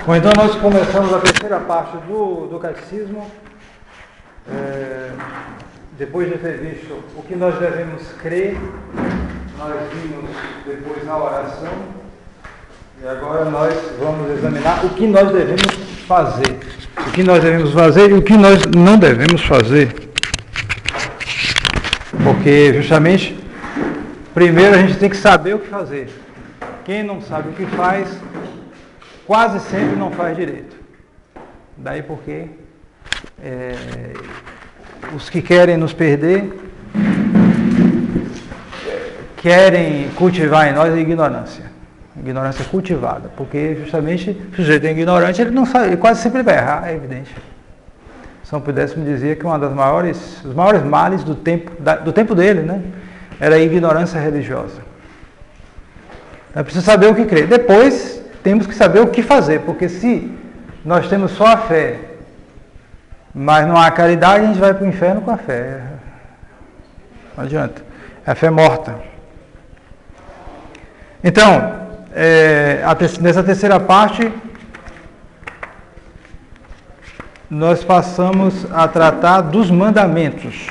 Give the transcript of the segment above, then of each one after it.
Bom, então nós começamos a terceira parte do catecismo. Depois de ter visto o que nós devemos crer, nós vimos depois na oração, e agora nós vamos examinar o que nós devemos fazer. O que nós devemos fazer e o que nós não devemos fazer. Porque justamente, primeiro a gente tem que saber o que fazer. Quem não sabe o que faz, quase sempre não faz direito. Daí porque os que querem nos perder querem cultivar em nós a ignorância. Ignorância cultivada. Porque justamente o sujeito é ignorante, ele não sabe, ele quase sempre vai errar, é evidente. São Pudécio me dizia que os maiores males do tempo dele, né, era a ignorância religiosa. É preciso saber o que crer. Depois temos que saber o que fazer, porque se nós temos só a fé, mas não há caridade, a gente vai para o inferno com a fé. Não adianta. É a fé morta. Então, nessa terceira parte, nós passamos a tratar dos mandamentos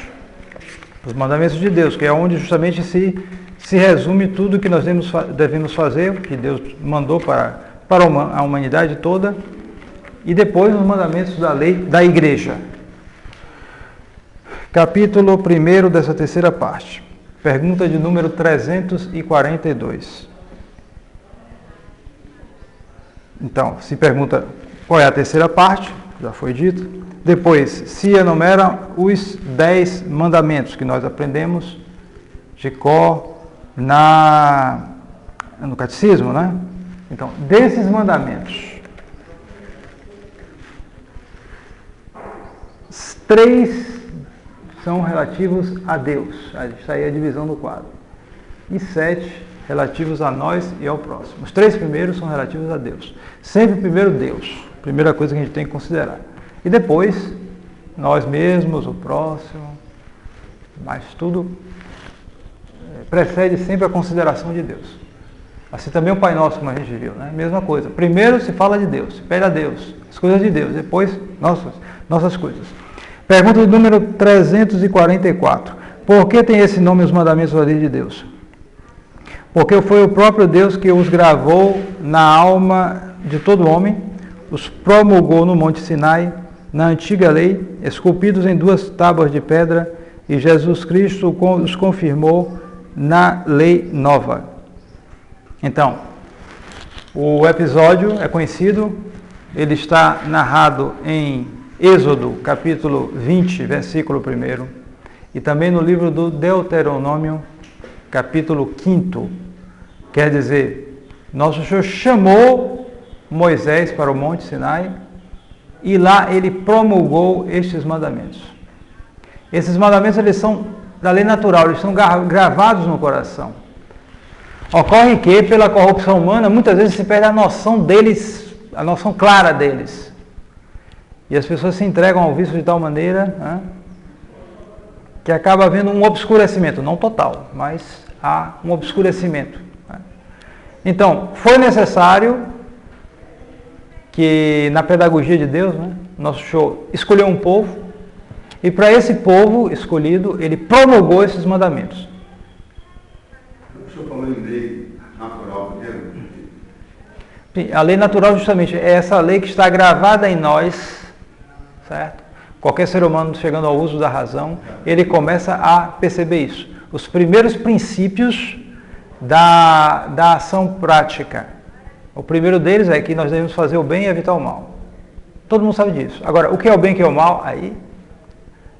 de Deus, que é onde justamente se resume tudo que nós devemos fazer, que Deus mandou para a humanidade toda, e depois os mandamentos da lei da igreja. Capítulo 1 dessa terceira parte. Pergunta de número 342. Então, se pergunta qual é a terceira parte, já foi dito. Depois, se enumera os 10 mandamentos que nós aprendemos de cor no catecismo, né? Então, desses mandamentos, 3 são relativos a Deus. Isso aí é a divisão do quadro. E 7 relativos a nós e ao próximo. Os 3 primeiros são relativos a Deus. Sempre primeiro Deus. Primeira coisa que a gente tem que considerar. E depois, nós mesmos, o próximo, mas tudo precede sempre a consideração de Deus. Assim também o Pai Nosso, como a gente viu, né? Mesma coisa. Primeiro se fala de Deus, se pede a Deus, as coisas de Deus, depois nossas coisas. Pergunta do número 344. Por que tem esse nome os mandamentos da lei de Deus? Porque foi o próprio Deus que os gravou na alma de todo homem, os promulgou no Monte Sinai, na antiga lei, esculpidos em 2 tábuas de pedra, e Jesus Cristo os confirmou na lei nova. Então, o episódio é conhecido, ele está narrado em Êxodo, capítulo 20, versículo 1, e também no livro do Deuteronômio, capítulo 5. Quer dizer, nosso Senhor chamou Moisés para o Monte Sinai e lá ele promulgou estes mandamentos. Esses mandamentos, eles são da lei natural, eles são gravados no coração. Ocorre que, pela corrupção humana, muitas vezes se perde a noção deles, a noção clara deles. E as pessoas se entregam ao vício de tal maneira, né, que acaba havendo um obscurecimento, não total, mas há um obscurecimento. Né. Então, foi necessário que na pedagogia de Deus, né, nosso Senhor escolheu um povo, e para esse povo escolhido, ele promulgou esses mandamentos. O senhor falou em lei natural mesmo? Sim, a lei natural justamente é essa lei que está gravada em nós, certo? Qualquer ser humano chegando ao uso da razão, ele começa a perceber isso. Os primeiros princípios da ação prática. O primeiro deles é que nós devemos fazer o bem e evitar o mal. Todo mundo sabe disso. Agora, o que é o bem e o que é o mal? Aí,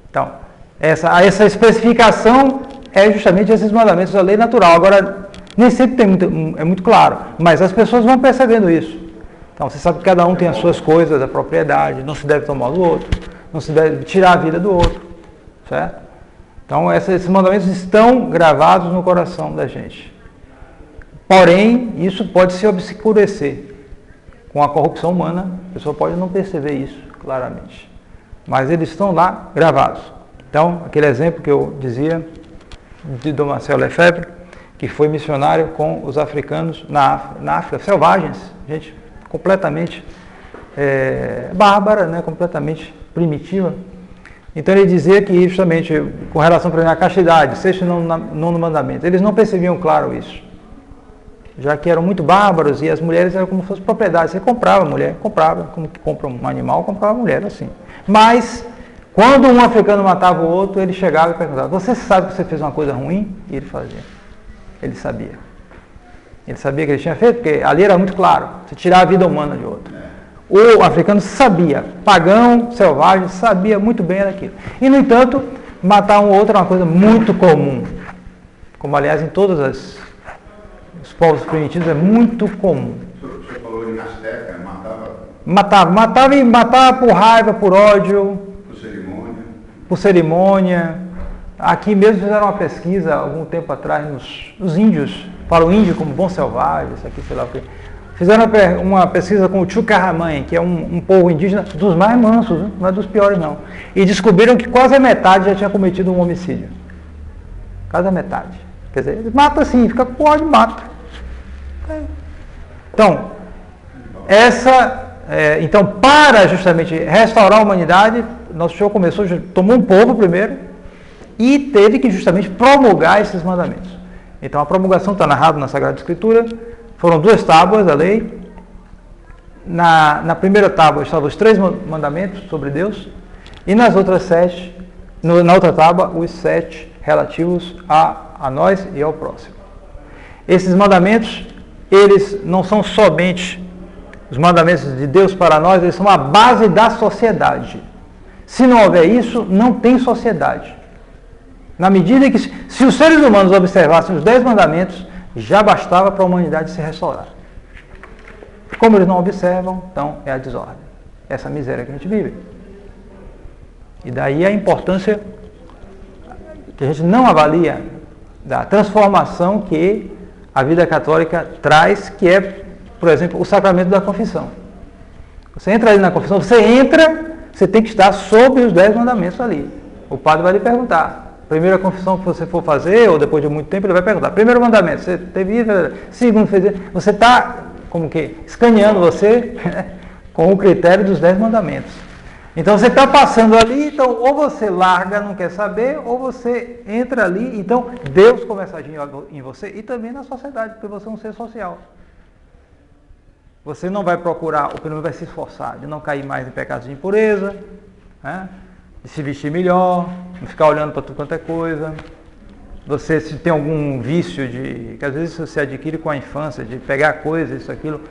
então, essa especificação é justamente esses mandamentos da lei natural. Agora, nem sempre é muito claro, mas as pessoas vão percebendo isso. Então, você sabe que cada um tem as suas coisas, a propriedade, não se deve tomar do outro, não se deve tirar a vida do outro, certo? Então, esses mandamentos estão gravados no coração da gente. Porém, isso pode se obscurecer. Com a corrupção humana, a pessoa pode não perceber isso claramente. Mas eles estão lá gravados. Então, aquele exemplo que eu dizia de Dom Marcel Lefebvre, que foi missionário com os africanos na África, selvagens, gente completamente bárbara, né, completamente primitiva. Então ele dizia que justamente com relação à castidade, sexto e nono mandamento, eles não percebiam claro isso. Já que eram muito bárbaros e as mulheres eram como se fossem propriedades. Você comprava a mulher, comprava, como que compra um animal, comprava a mulher, assim. Mas, quando um africano matava o outro, ele chegava e perguntava, você sabe que você fez uma coisa ruim? E ele fazia. Ele sabia. Ele sabia que ele tinha feito, porque ali era muito claro, você tirar a vida humana de outro. O africano sabia, pagão, selvagem, sabia muito bem daquilo. E, no entanto, matar um outro era uma coisa muito comum. Como, aliás, em todos os povos primitivos é muito comum. O senhor falou em Azteca, matava? Matava por raiva, por ódio. Por cerimônia? Por cerimônia. Aqui mesmo fizeram uma pesquisa, algum tempo atrás, nos índios. Fala o índio como bom selvagem, isso aqui, sei lá o quê. Fizeram uma pesquisa com o Chucarramãe, que é um povo indígena dos mais mansos, não é dos piores não. E descobriram que quase a metade já tinha cometido um homicídio. Quase a metade. Quer dizer, eles matam assim, fica com ódio e mata. Então, então, para justamente restaurar a humanidade, nosso Senhor tomou um povo primeiro e teve que justamente promulgar esses mandamentos. Então, a promulgação está narrada na Sagrada Escritura. Foram 2 tábuas da lei. Na primeira tábua estavam os 3 mandamentos sobre Deus e nas outras 7, na outra tábua, os 7 relativos a nós e ao próximo. Esses mandamentos, eles não são somente os mandamentos de Deus para nós, eles são a base da sociedade. Se não houver isso, não tem sociedade. Na medida que, se os seres humanos observassem os 10 mandamentos, já bastava para a humanidade se restaurar. Como eles não observam, então é a desordem. Essa miséria que a gente vive. E daí a importância que a gente não avalia da transformação que a vida católica traz, que é, por exemplo, o sacramento da confissão. Você entra ali na confissão, você tem que estar sob os 10 mandamentos ali. O padre vai lhe perguntar. Primeira confissão que você for fazer, ou depois de muito tempo, ele vai perguntar. Primeiro mandamento, você teve isso? Segundo, fez isso? Você está, como que, escaneando você com o critério dos 10 mandamentos. Então você está passando ali, então ou você larga, não quer saber, ou você entra ali, então Deus começa a agir em você e também na sociedade, porque você é um ser social. Você não vai procurar, ou pelo menos vai se esforçar de não cair mais em pecados de impureza, né? De se vestir melhor, não ficar olhando para tudo quanto é coisa. Você, se tem algum vício que às vezes você adquire com a infância, de pegar coisas, isso, aquilo,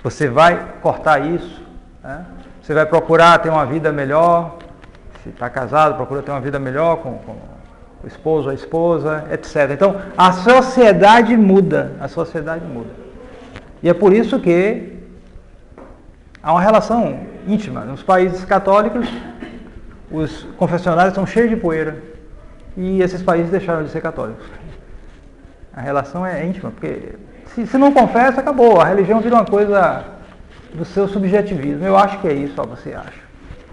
você vai cortar isso, né? Você vai procurar ter uma vida melhor, se está casado, procura ter uma vida melhor com o esposo, a esposa, etc. Então, a sociedade muda, E é por isso que há uma relação íntima. Nos países católicos, os confessionários são cheios de poeira e esses países deixaram de ser católicos. A relação é íntima, porque se não confessa, acabou. A religião vira uma coisa do seu subjetivismo. Eu acho que é isso, você acha.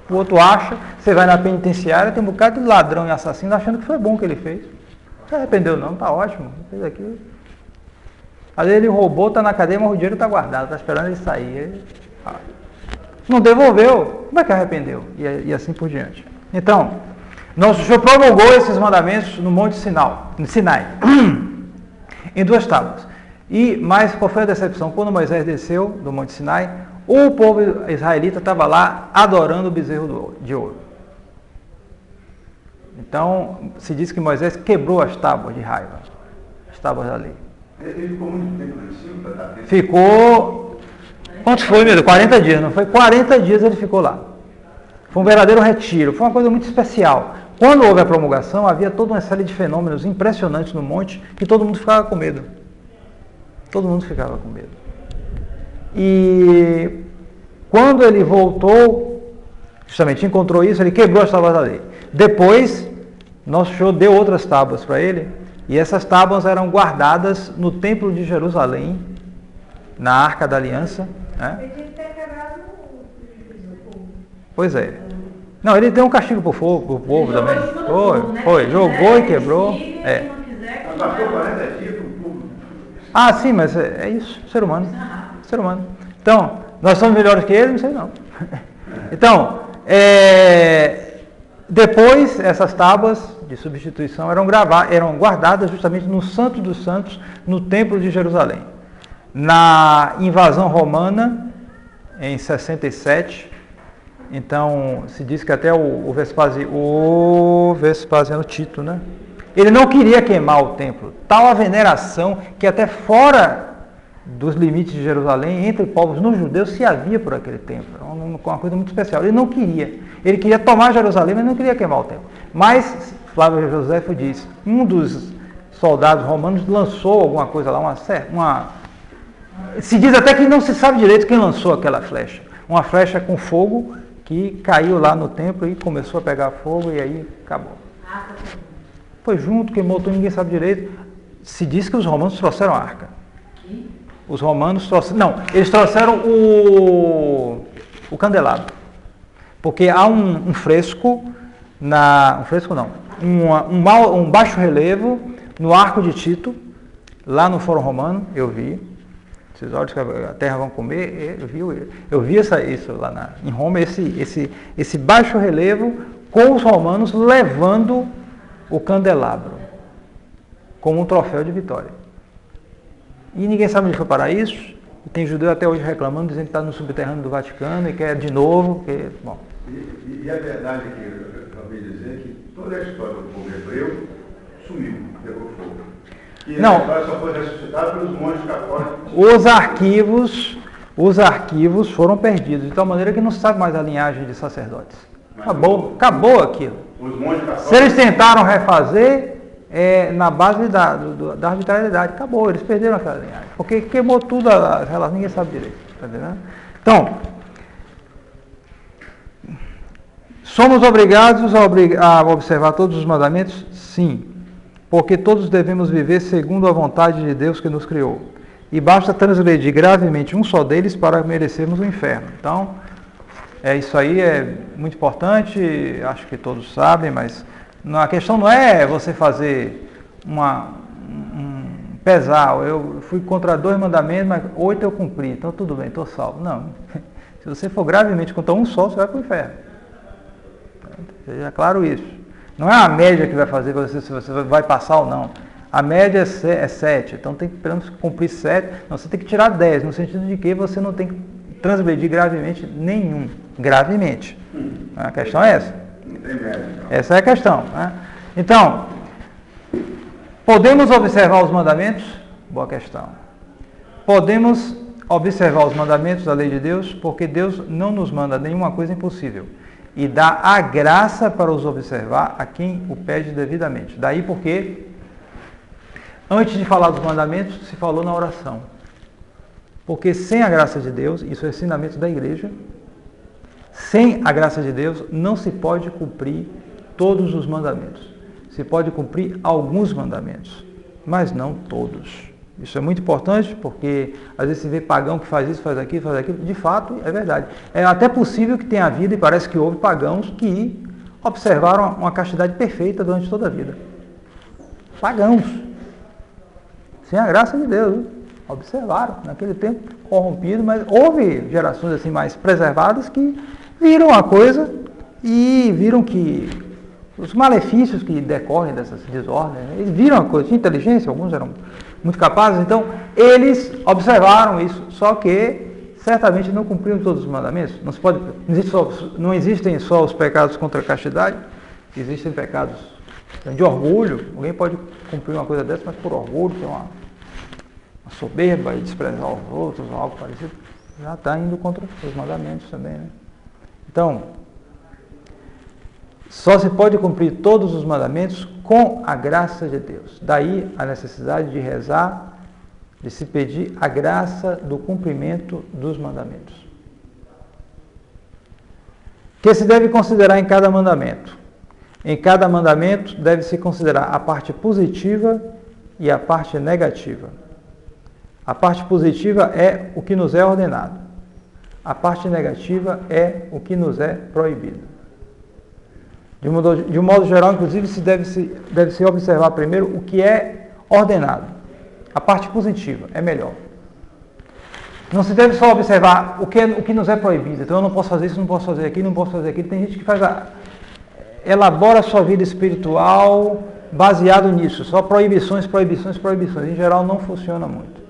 O outro acha, você vai na penitenciária, tem um bocado de ladrão e assassino achando que foi bom o que ele fez. Não se arrependeu não, está ótimo, fez aquilo. Às vezes ele roubou, está na cadeia, mas o dinheiro está guardado, está esperando ele sair. Não devolveu, como é que arrependeu? E assim por diante. Então, nosso Senhor promulgou esses mandamentos no Monte Sinai, em 2 tábuas. Mas qual foi a decepção? Quando Moisés desceu do Monte Sinai, o povo israelita estava lá adorando o bezerro de ouro. Então, se diz que Moisés quebrou as tábuas de raiva, as tábuas da lei. Ele ficou muito tempo lá em cima para dar. Ficou. Quantos foi, meu Deus? 40 dias, não foi? 40 dias ele ficou lá. Foi um verdadeiro retiro, foi uma coisa muito especial. Quando houve a promulgação, havia toda uma série de fenômenos impressionantes no monte que todo mundo ficava com medo. Todo mundo ficava com medo. E quando ele voltou, justamente encontrou isso, ele quebrou as tábuas da lei. Depois, nosso Senhor deu outras tábuas para ele, e essas tábuas eram guardadas no templo de Jerusalém, na Arca da Aliança. Né? Ele tinha que ter quebrado o... Pois é. Não, ele deu um castigo para o povo também. Foi, jogou e quebrou. É. Passou 40 dias para o povo. Ah, sim, mas é isso, ser humano. Então, nós somos melhores que ele? Não sei não. Então, depois essas tábuas de substituição eram guardadas justamente no Santo dos Santos, no Templo de Jerusalém. Na invasão romana, em 67, então se diz que até o Vespasiano Tito, né? Ele não queria queimar o templo. Tal a veneração que até fora dos limites de Jerusalém, entre povos não judeus, se havia por aquele templo. Uma coisa muito especial. Ele não queria. Ele queria tomar Jerusalém, mas não queria queimar o templo. Mas, Flávio Josefo diz, um dos soldados romanos lançou alguma coisa lá, se diz até que não se sabe direito quem lançou aquela flecha. Uma flecha com fogo que caiu lá no templo e começou a pegar fogo e aí acabou. Foi junto, queimou tudo, ninguém sabe direito. Se diz que os romanos trouxeram a arca. Os romanos trouxeram... Não, eles trouxeram o candelabro. Porque há um fresco, um fresco não, um baixo relevo no Arco de Tito, lá no Fórum Romano, eu vi. Esses olhos que a terra vão comer, eu vi isso lá em Roma, esse baixo relevo com os romanos levando o candelabro como um troféu de vitória. E ninguém sabe onde foi parar isso. E tem judeu até hoje reclamando, dizendo que está no subterrâneo do Vaticano e quer de novo. Bom. E a verdade é que eu ouvi dizer que toda a história do povo hebreu sumiu, pegou fogo. E não, a história só foi ressuscitada pelos monges católicos. Os arquivos foram perdidos, de tal maneira que não se sabe mais a linhagem de sacerdotes. Acabou aquilo. Os monges católicos... Se eles tentaram refazer, na base da arbitrariedade, acabou, eles perderam aquela linhagem. Porque queimou tudo, ninguém sabe direito. Tá entendendo? Então, somos obrigados a observar todos os mandamentos? Sim. Porque todos devemos viver segundo a vontade de Deus que nos criou. E basta transgredir gravemente um só deles para merecermos o inferno. Então, isso aí é muito importante, acho que todos sabem, mas a questão não é você fazer pesar. Eu fui contra 2 mandamentos, mas 8 eu cumpri, então tudo bem, estou salvo. Não. Se você for gravemente contra um só, você vai para o inferno. Seja claro isso. Não é a média que vai fazer se você vai passar ou não. A média é 7, então tem que pelo menos cumprir 7. Não, você tem que tirar 10, no sentido de que você não tem que transgredir gravemente nenhum. Gravemente. A questão é essa. Não tem média. Essa é a questão. Né? Então, podemos observar os mandamentos? Boa questão. Podemos observar os mandamentos da lei de Deus, porque Deus não nos manda nenhuma coisa impossível. E dá a graça para os observar a quem o pede devidamente. Daí porque, antes de falar dos mandamentos, se falou na oração. Porque sem a graça de Deus, isso é ensinamento da igreja, sem a graça de Deus não se pode cumprir todos os mandamentos. Se pode cumprir alguns mandamentos, mas não todos. Isso é muito importante porque às vezes se vê pagão que faz isso, faz aquilo. De fato, é verdade. É até possível que tenha havido, e parece que houve pagãos que observaram uma castidade perfeita durante toda a vida. Pagãos. Sem a graça de Deus. Observaram. Naquele tempo corrompido, mas houve gerações assim mais preservadas que viram a coisa e viram que os malefícios que decorrem dessas desordens, eles viram a coisa de inteligência, alguns eram muito capazes, então eles observaram isso, só que certamente não cumpriram todos os mandamentos. Não existem só os pecados contra a castidade, existem pecados de orgulho. Alguém pode cumprir uma coisa dessa, mas por orgulho, tem uma soberba e desprezar os outros, ou algo parecido, já está indo contra os mandamentos também, né? Então, só se pode cumprir todos os mandamentos com a graça de Deus. Daí a necessidade de rezar, de se pedir a graça do cumprimento dos mandamentos. O que se deve considerar em cada mandamento? Em cada mandamento deve-se considerar a parte positiva e a parte negativa. A parte positiva é o que nos é ordenado. A parte negativa é o que nos é proibido. De um modo geral, inclusive, deve-se observar primeiro o que é ordenado. A parte positiva é melhor. Não se deve só observar o que nos é proibido. Então eu não posso fazer isso, não posso fazer aquilo, não posso fazer aquilo. Tem gente que elabora a sua vida espiritual baseado nisso. Só proibições, proibições, proibições. Em geral não funciona muito.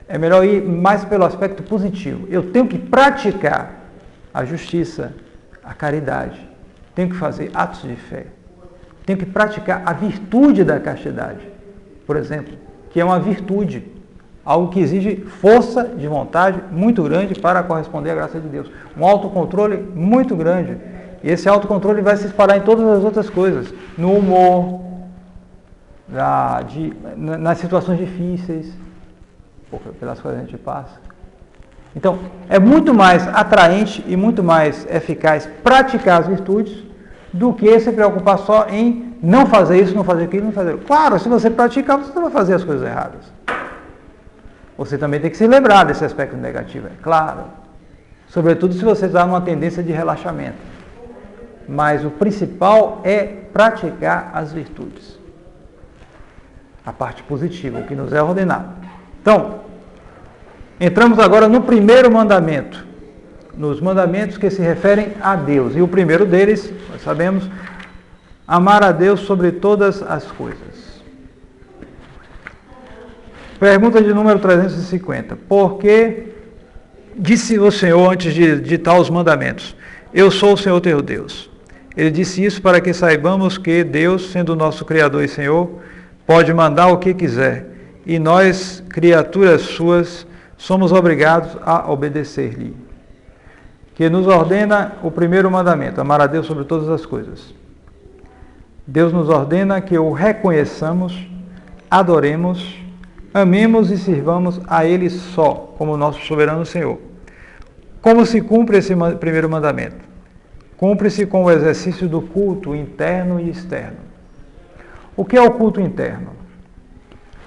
É melhor ir mais pelo aspecto positivo. Eu tenho que praticar a justiça, a caridade. Tenho que fazer atos de fé. Tenho que praticar a virtude da castidade, por exemplo, que é uma virtude, algo que exige força de vontade muito grande para corresponder à graça de Deus. Um autocontrole muito grande. E esse autocontrole vai se espalhar em todas as outras coisas. No humor, nas situações difíceis, pelas quais a gente passa. Então, é muito mais atraente e muito mais eficaz praticar as virtudes do que se preocupar só em não fazer isso, não fazer aquilo, não fazer aquilo. Claro, se você praticar, você não vai fazer as coisas erradas. Você também tem que se lembrar desse aspecto negativo, é claro. Sobretudo se você está numa tendência de relaxamento. Mas o principal é praticar as virtudes. A parte positiva, o que nos é ordenado. Então, entramos agora no primeiro mandamento. Nos mandamentos que se referem a Deus. E o primeiro deles, nós sabemos, amar a Deus sobre todas as coisas. Pergunta de número 350. Por que disse o Senhor antes de ditar os mandamentos? Eu sou o Senhor teu Deus. Ele disse isso para que saibamos que Deus, sendo o nosso Criador e Senhor, pode mandar o que quiser. E nós, criaturas suas, somos obrigados a obedecer-lhe. Que nos ordena o primeiro mandamento, amar a Deus sobre todas as coisas. Deus nos ordena que o reconheçamos, adoremos, amemos e sirvamos a Ele só, como nosso soberano Senhor. Como se cumpre esse primeiro mandamento? Cumpre-se com o exercício do culto interno e externo. O que é o culto interno?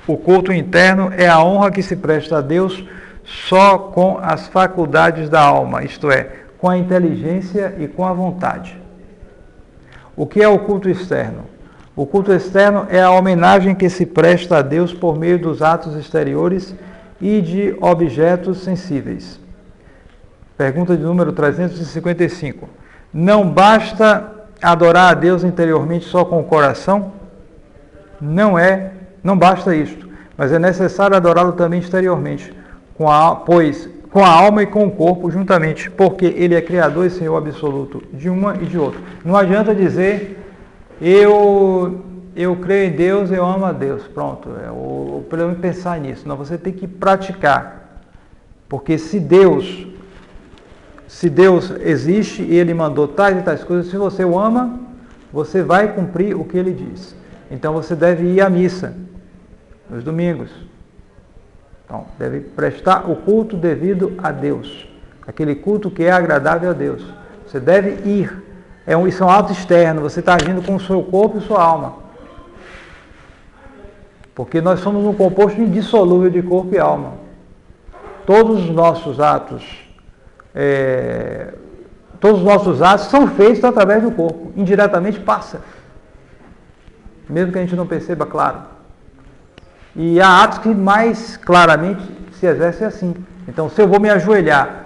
O culto interno é a honra que se presta a Deus só com as faculdades da alma, isto é, com a inteligência e com a vontade. O que é o culto externo? O culto externo é a homenagem que se presta a Deus por meio dos atos exteriores e de objetos sensíveis. Pergunta de número 355. Não basta adorar a Deus interiormente só com o coração? Não basta isto, mas é necessário adorá-lo também exteriormente, pois com a alma e com o corpo juntamente, porque Ele é Criador e Senhor absoluto de uma e de outra. Não adianta dizer, eu creio em Deus, eu amo a Deus, pronto, o problema é pensar nisso. Não, você tem que praticar, porque se Deus existe e Ele mandou tais e tais coisas, se você o ama, você vai cumprir o que Ele diz. Então você deve ir à missa nos domingos. Então, deve prestar o culto devido a Deus. Aquele culto que é agradável a Deus. Você deve ir. Isso é um ato externo. Você está agindo com o seu corpo e sua alma. Porque nós somos um composto indissolúvel de corpo e alma. Todos os nossos atos são feitos através do corpo. Indiretamente passa. Mesmo que a gente não perceba, claro. E há atos que mais claramente se exercem assim. Então, se eu vou me ajoelhar,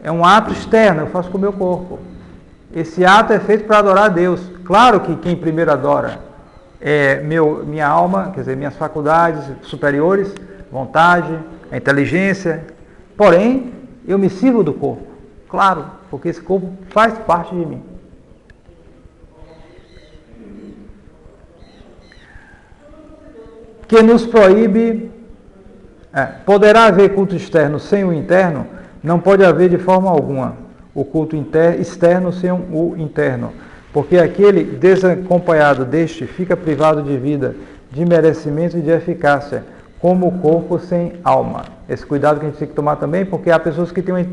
é um ato externo, eu faço com o meu corpo. Esse ato é feito para adorar a Deus. Claro que quem primeiro adora é minha alma, quer dizer, minhas faculdades superiores, vontade, a inteligência. Porém, eu me sirvo do corpo. Claro, porque esse corpo faz parte de mim. Que nos proíbe, poderá haver culto externo sem o interno? Não pode haver de forma alguma o culto externo sem o interno, porque aquele desacompanhado deste fica privado de vida, de merecimento e de eficácia, como o corpo sem alma. Esse cuidado que a gente tem que tomar também, porque há pessoas que têm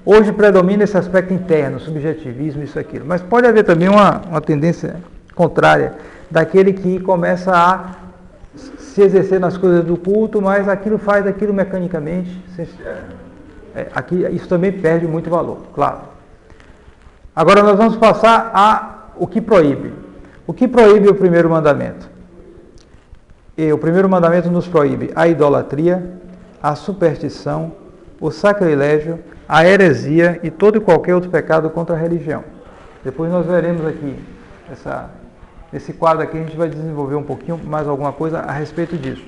hoje predomina esse aspecto interno, subjetivismo, isso, aquilo, mas pode haver também uma tendência contrária, daquele que começa a se exercer nas coisas do culto, mas faz aquilo mecanicamente. Isso também perde muito valor, claro. Agora nós vamos passar o que proíbe. O que proíbe o primeiro mandamento? O primeiro mandamento nos proíbe a idolatria, a superstição, o sacrilégio, a heresia e todo e qualquer outro pecado contra a religião. Depois nós veremos aqui, esse quadro aqui, a gente vai desenvolver um pouquinho mais alguma coisa a respeito disso.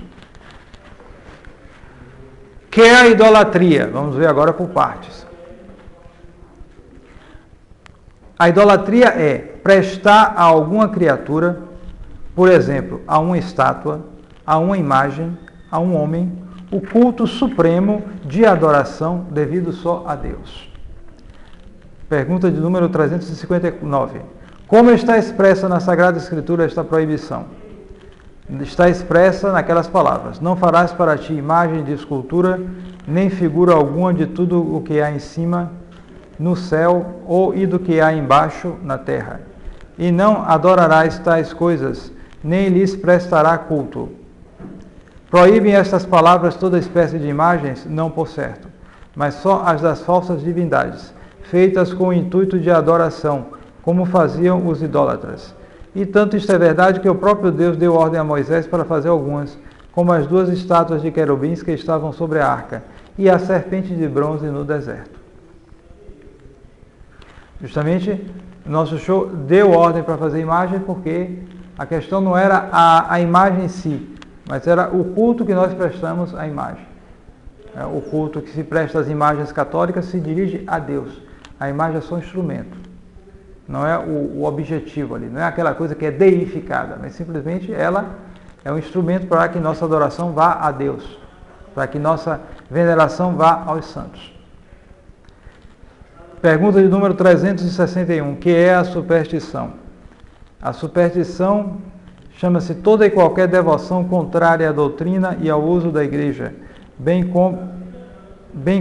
Que é a idolatria? Vamos ver agora por partes. A idolatria é prestar a alguma criatura, por exemplo, a uma estátua, a uma imagem, a um homem, o culto supremo de adoração devido só a Deus. Pergunta de número 359. Como está expressa na Sagrada Escritura esta proibição? Está expressa naquelas palavras: não farás para ti imagem de escultura, nem figura alguma de tudo o que há em cima no céu e do que há embaixo na terra. E não adorarás tais coisas, nem lhes prestará culto. Proíbem estas palavras toda espécie de imagens, não por certo, mas só as das falsas divindades, feitas com o intuito de adoração, como faziam os idólatras. E tanto isto é verdade que o próprio Deus deu ordem a Moisés para fazer algumas, como as 2 estátuas de querubins que estavam sobre a arca, e a serpente de bronze no deserto. Justamente, o nosso show deu ordem para fazer imagem porque a questão não era a imagem em si, mas era o culto que nós prestamos à imagem. O culto que se presta às imagens católicas se dirige a Deus. A imagem é só um instrumento. Não é o objetivo ali. Não é aquela coisa que é deificada, mas simplesmente ela é um instrumento para que nossa adoração vá a Deus. Para que nossa veneração vá aos santos. Pergunta de número 361. Que é a superstição? A superstição chama-se toda e qualquer devoção contrária à doutrina e ao uso da igreja, bem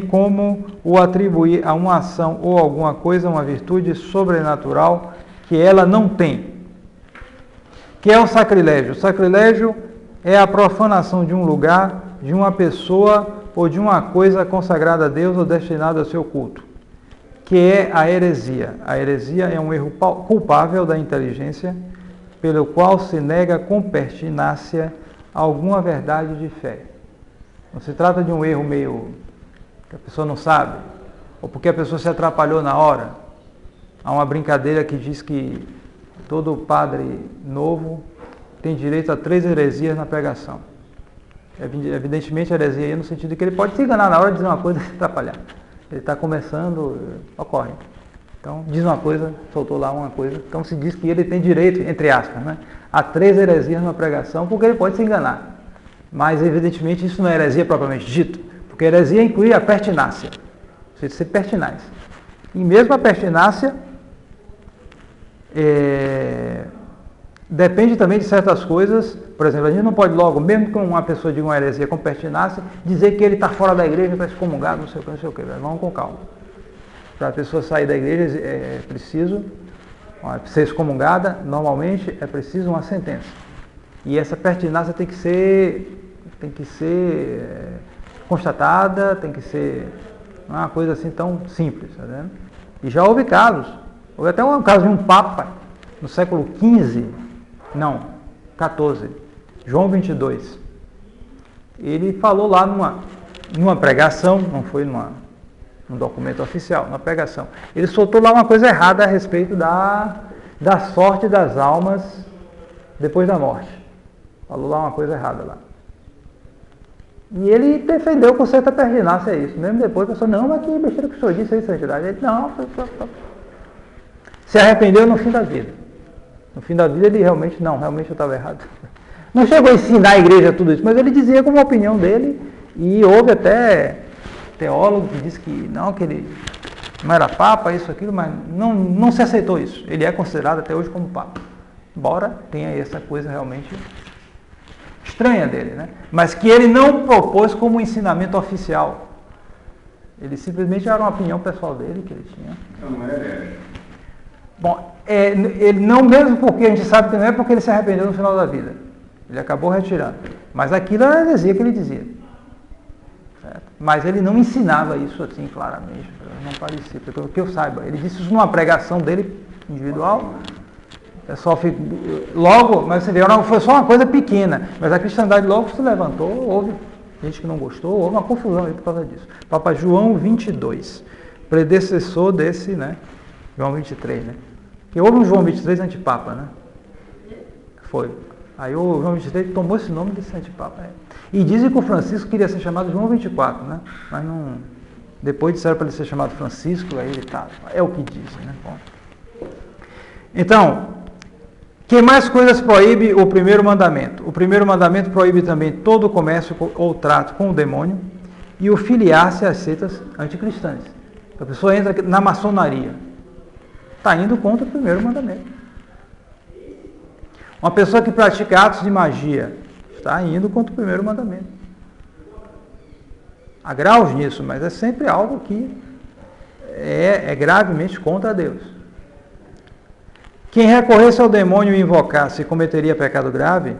como o atribuir a uma ação ou alguma coisa uma virtude sobrenatural que ela não tem. Que é o sacrilégio? O sacrilégio é a profanação de um lugar, de uma pessoa ou de uma coisa consagrada a Deus ou destinada ao seu culto. Que é a heresia? A heresia é um erro culpável da inteligência, pelo qual se nega com pertinácia alguma verdade de fé. Não se trata de um erro meio que a pessoa não sabe, ou porque a pessoa se atrapalhou na hora. Há uma brincadeira que diz que todo padre novo tem direito a 3 heresias na pregação. Evidentemente, a heresia aí no sentido de que ele pode se enganar na hora de dizer uma coisa e se atrapalhar. Ele está começando, ocorre. Então, diz uma coisa, soltou lá uma coisa. Então, se diz que ele tem direito, entre aspas, né, a 3 heresias na pregação, porque ele pode se enganar. Mas, evidentemente, isso não é heresia propriamente dito, porque heresia inclui a pertinácia, ou seja, ser pertinaz. E mesmo a pertinácia depende também de certas coisas. Por exemplo, a gente não pode logo, mesmo que uma pessoa diga uma heresia com pertinácia, dizer que ele está fora da igreja, está excomungado, não sei o que. Vamos com calma. Para a pessoa sair da igreja é preciso ser excomungada, normalmente é preciso uma sentença. E essa pertinácia tem que ser constatada, tem que ser uma coisa assim tão simples. Tá vendo? E já houve casos. Houve até um caso de um papa no século XV, João 22. Ele falou lá numa pregação, não foi num documento oficial, numa pregação. Ele soltou lá uma coisa errada a respeito da sorte das almas depois da morte. Falou lá uma coisa errada lá. E ele defendeu com certa pertinácia isso. Mesmo depois a pessoa, não, mas que besteira que o senhor disse aí, santidade. Ele, não, se arrependeu no fim da vida. No fim da vida ele realmente eu estava errado. Não chegou a ensinar a igreja tudo isso, mas ele dizia como opinião dele, e houve até teólogo que disse que ele não era papa, isso, aquilo, mas não se aceitou isso. Ele é considerado até hoje como papa. Embora tenha essa coisa realmente estranha dele, né? Mas que ele não propôs como ensinamento oficial. Ele simplesmente era uma opinião pessoal dele que ele tinha. Não é herege. Bom, ele não, mesmo porque a gente sabe que não é, porque ele se arrependeu no final da vida. Ele acabou retirando. Mas aquilo era a heresia que ele dizia. Certo? Mas ele não ensinava isso assim claramente. Não parecia, porque que eu saiba. Ele disse isso numa pregação dele, individual. O pessoal logo, mas você vê, foi só uma coisa pequena. Mas a cristandade logo se levantou, houve Gente que não gostou, houve uma confusão aí por causa disso. Papa João 22, predecessor desse, né? João 23, né? Que houve um João 23 antipapa, né? Foi. Aí o João 23 tomou esse nome desse antipapa. É. E dizem que o Francisco queria ser chamado João 24, né? Mas não... Depois disseram para ele ser chamado Francisco, aí ele tá... É o que dizem, né? Bom. Então, que mais coisas proíbe o primeiro mandamento? O primeiro mandamento proíbe também todo o comércio ou trato com o demônio e o filiar-se às seitas anticristãs. A pessoa entra na maçonaria. Está indo contra o primeiro mandamento. Uma pessoa que pratica atos de magia está indo contra o primeiro mandamento. Há graus nisso, mas é sempre algo que é gravemente contra Deus. Quem recorresse ao demônio e invocasse cometeria pecado grave,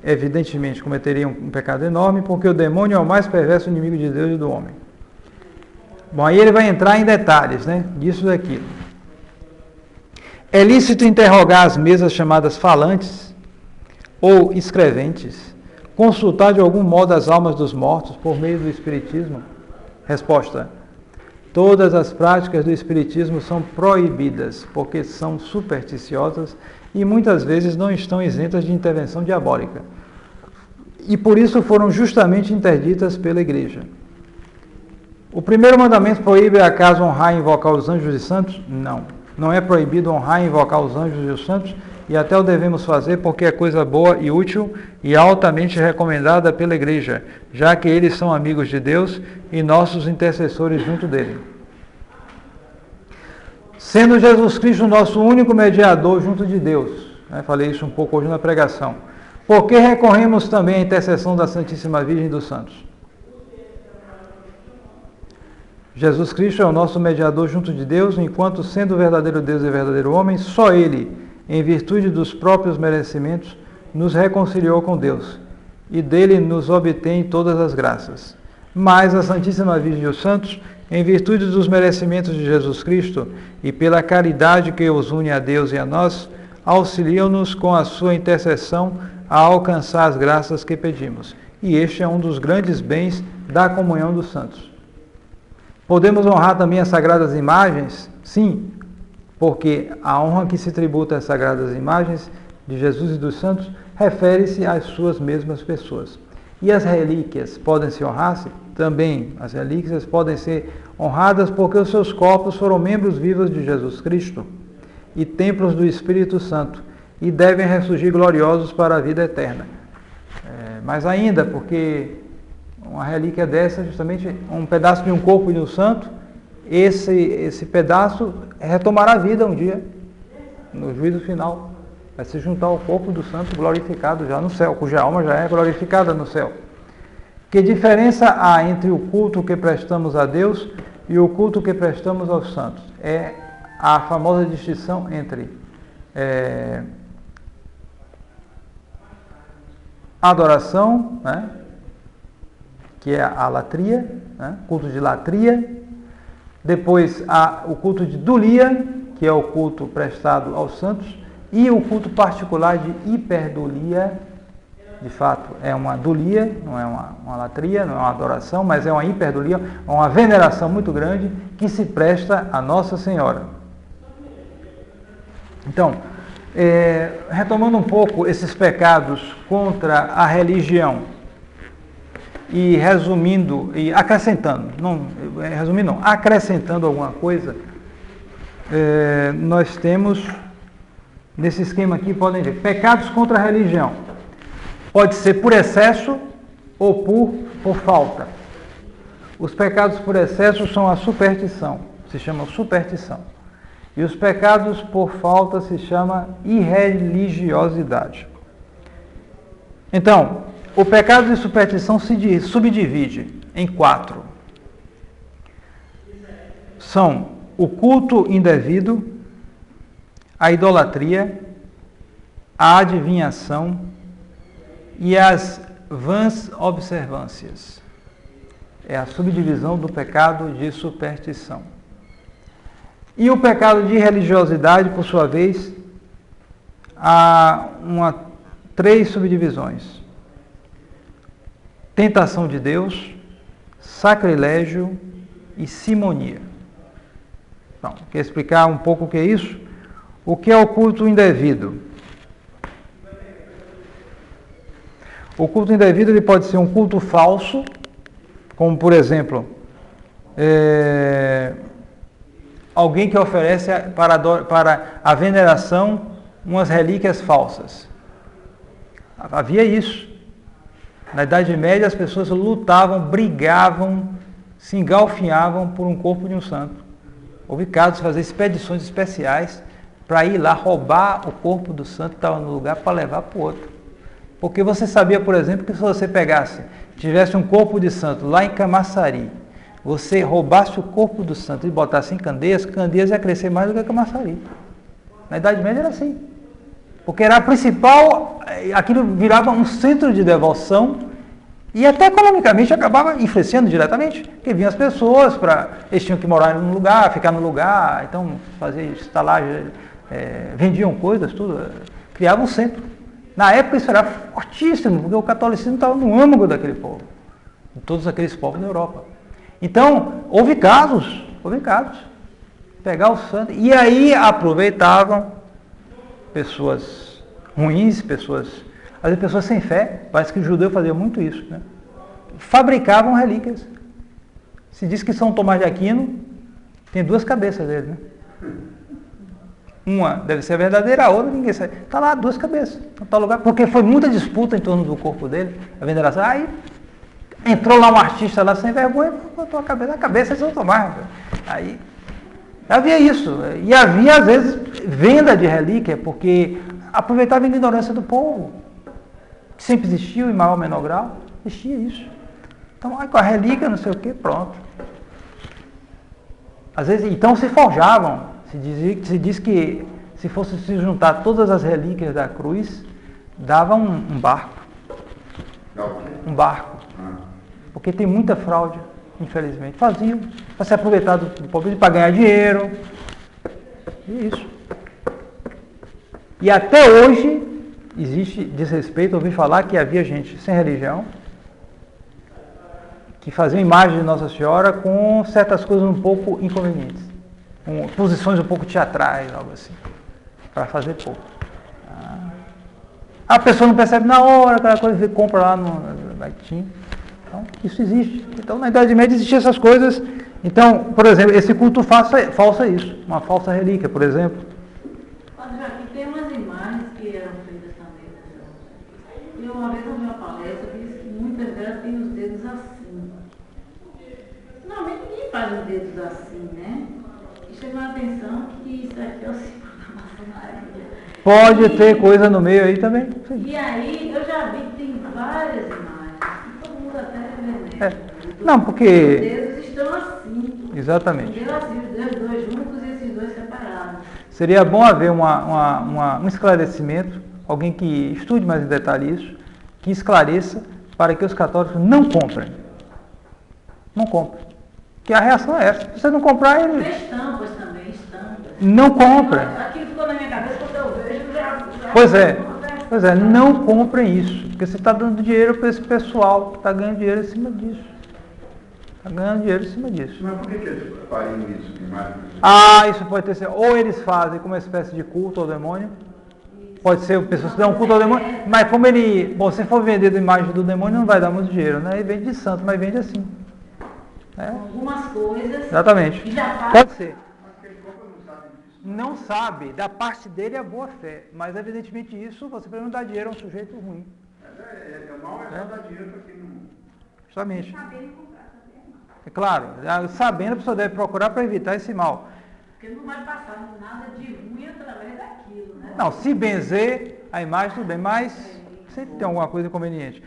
evidentemente cometeria um pecado enorme, porque o demônio é o mais perverso inimigo de Deus e do homem. Bom, aí ele vai entrar em detalhes, né, disso e daquilo. É lícito interrogar as mesas chamadas falantes ou escreventes, consultar de algum modo as almas dos mortos por meio do espiritismo? Resposta: todas as práticas do espiritismo são proibidas, porque são supersticiosas e muitas vezes não estão isentas de intervenção diabólica. E por isso foram justamente interditas pela Igreja. O primeiro mandamento proíbe acaso honrar e invocar os anjos e santos? Não. Não é proibido honrar e invocar os anjos e os santos, e até o devemos fazer porque é coisa boa e útil e altamente recomendada pela Igreja, já que eles são amigos de Deus e nossos intercessores junto dele. Sendo Jesus Cristo nosso único mediador junto de Deus, falei isso um pouco hoje na pregação, porque recorremos também à intercessão da Santíssima Virgem dos Santos. Jesus Cristo é o nosso mediador junto de Deus, enquanto sendo verdadeiro Deus e verdadeiro homem, só Ele, em virtude dos próprios merecimentos, nos reconciliou com Deus, e dele nos obtém todas as graças. Mas a Santíssima Virgem e os Santos, em virtude dos merecimentos de Jesus Cristo e pela caridade que os une a Deus e a nós, auxiliam-nos com a sua intercessão a alcançar as graças que pedimos. E este é um dos grandes bens da comunhão dos santos. Podemos honrar também as sagradas imagens? Sim, porque a honra que se tributa às sagradas imagens de Jesus e dos santos refere-se às suas mesmas pessoas. E as relíquias podem se honrar? Também as relíquias podem ser honradas porque os seus corpos foram membros vivos de Jesus Cristo e templos do Espírito Santo e devem ressurgir gloriosos para a vida eterna. Mas ainda, porque uma relíquia dessa, justamente um pedaço de um corpo de um santo, esse pedaço retomará a vida um dia, no juízo final. Vai se juntar ao corpo do santo glorificado já no céu, cuja alma já é glorificada no céu. Que diferença há entre o culto que prestamos a Deus e o culto que prestamos aos santos? É a famosa distinção entre adoração, né, que é a latria, né, culto de latria. Depois há o culto de dulia, que é o culto prestado aos santos, e o culto particular de hiperdulia. De fato, é uma dulia, não é uma latria, não é uma adoração, mas é uma hiperdulia, uma veneração muito grande que se presta a Nossa Senhora. Então, retomando um pouco esses pecados contra a religião, e resumindo, e acrescentando, acrescentando alguma coisa, nós temos, nesse esquema aqui, podem ver, pecados contra a religião. Pode ser por excesso ou por falta. Os pecados por excesso são a superstição, se chama superstição. E os pecados por falta se chama irreligiosidade. Então, o pecado de superstição se subdivide em 4. São o culto indevido, a idolatria, a adivinhação e as vãs observâncias. É a subdivisão do pecado de superstição. E o pecado de religiosidade, por sua vez, há 3 subdivisões. tentação de Deus, sacrilégio e simonia. Então, quer explicar um pouco o que é isso? O que é o culto indevido? O culto indevido ele pode ser um culto falso, como por exemplo, alguém que oferece para a veneração umas relíquias falsas. Havia isso. Na Idade Média as pessoas lutavam, brigavam, se engalfinhavam por um corpo de um santo. Houve casos de fazer expedições especiais para ir lá roubar o corpo do santo que estava no lugar para levar para o outro. Porque você sabia, por exemplo, que se você tivesse um corpo de santo lá em Camaçari, você roubasse o corpo do santo e botasse em Candeias, Candeias ia crescer mais do que Camaçari. Na Idade Média era assim. Porque era a principal, aquilo virava um centro de devoção e até economicamente acabava influenciando diretamente. Porque vinham as pessoas, eles tinham que morar num lugar, ficar no lugar, então fazer estalagem, vendiam coisas, tudo, criavam um centro. Na época isso era fortíssimo, porque o catolicismo estava no âmago daquele povo, de todos aqueles povos da Europa. Então, houve casos, pegar o santo, e aí aproveitavam pessoas ruins, às vezes pessoas sem fé, parece que o judeu fazia muito isso, né? Fabricavam relíquias. Se diz que São Tomás de Aquino tem 2 cabeças dele, né? Uma deve ser a verdadeira, a outra ninguém sabe. Está lá 2 cabeças, em tal lugar, porque foi muita disputa em torno do corpo dele, a veneração. Aí entrou lá um artista lá sem vergonha e botou a cabeça de São Tomás. Aí havia isso. E havia, às vezes, venda de relíquia, porque aproveitava a ignorância do povo, que sempre existiu, em maior ou menor grau, existia isso. Então, com a relíquia, não sei o quê, pronto. Às vezes, então se forjavam. Se diz que se fosse se juntar todas as relíquias da cruz, dava um barco. Um barco. Porque tem muita fraude, infelizmente. Faziam para se aproveitar do povo, para ganhar dinheiro. E isso. E até hoje existe desrespeito. Ouvi falar que havia gente sem religião que fazia imagem de Nossa Senhora com certas coisas um pouco inconvenientes. Com posições um pouco teatrais, algo assim. Para fazer pouco. A pessoa não percebe na hora, aquela coisa que compra lá no Baitinho. Então, isso existe. Então, na Idade Média existiam essas coisas. Então, por exemplo, esse culto falso é isso. Uma falsa relíquia, por exemplo. Aqui tem umas imagens que eram feitas também. E uma vez eu vi uma palestra que disse que muitas delas têm os dedos assim. Normalmente ninguém faz os dedos assim, né? E chamou a atenção que isso aqui é o símbolo da maçonaria. Pode ter coisa no meio aí também. Sim. E aí eu já vi que tem várias imagens. E todo mundo até vê, né? Não, porque... Os dedos estão assim. Exatamente. Os dedos assim, os dedos 2 juntos e esses 2 separados. Seria bom haver um esclarecimento, alguém que estude mais em detalhe isso, que esclareça para que os católicos não comprem. Não comprem. Porque a reação é essa. Se você não comprar, ele... Tem estampas também, estampas. Não compra. Aquilo ficou na minha cabeça quando eu vejo, já... Pois é, não comprem isso. Porque você está dando dinheiro para esse pessoal que está ganhando dinheiro em cima disso. Mas por que eles fariam isso? Isso pode ter sido. Ou eles fazem como uma espécie de culto ao demônio. Pode ser pessoas que dão um culto ao demônio. Mas como se for vender a imagem do demônio, não vai dar muito dinheiro, né? Ele vende de santo, mas vende assim. Algumas coisas. Exatamente. Já faz. Pode ser. Não sabe. Da parte dele é boa fé. Mas evidentemente isso, você pode não dar dinheiro a um sujeito ruim. Mal é dar dinheiro para quem não... Justamente. É claro, sabendo a pessoa deve procurar para evitar esse mal. Porque não vai passar nada de ruim através daquilo, né? Não, se benzer a imagem, tudo bem, mas sempre tem alguma coisa inconveniente.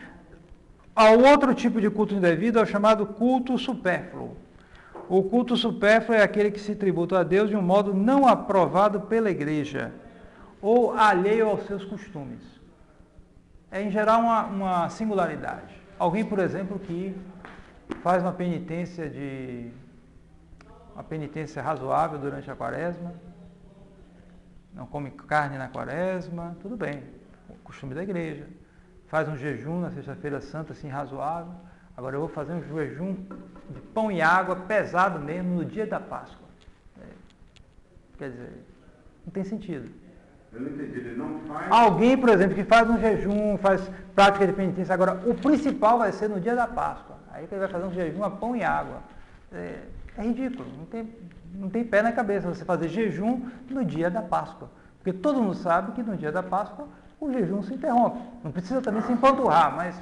O outro tipo de culto indevido é o chamado culto supérfluo. O culto supérfluo é aquele que se tributa a Deus de um modo não aprovado pela igreja ou alheio aos seus costumes. É, em geral, uma singularidade. Alguém, por exemplo, que faz uma penitência razoável durante a quaresma, não come carne na quaresma, tudo bem, o costume da igreja. faz um jejum na sexta-feira santa, assim, razoável. Agora eu vou fazer um jejum de pão e água, pesado mesmo, no dia da Páscoa. Quer dizer, não tem sentido. Eu não entendi, ele não faz... Alguém, por exemplo, que faz um jejum, faz prática de penitência, agora o principal vai ser no dia da Páscoa. Aí que ele vai fazer um jejum a pão e água. É ridículo, não tem pé na cabeça você fazer jejum no dia da Páscoa. Porque todo mundo sabe que no dia da Páscoa o jejum se interrompe. Não precisa também se empanturrar, mas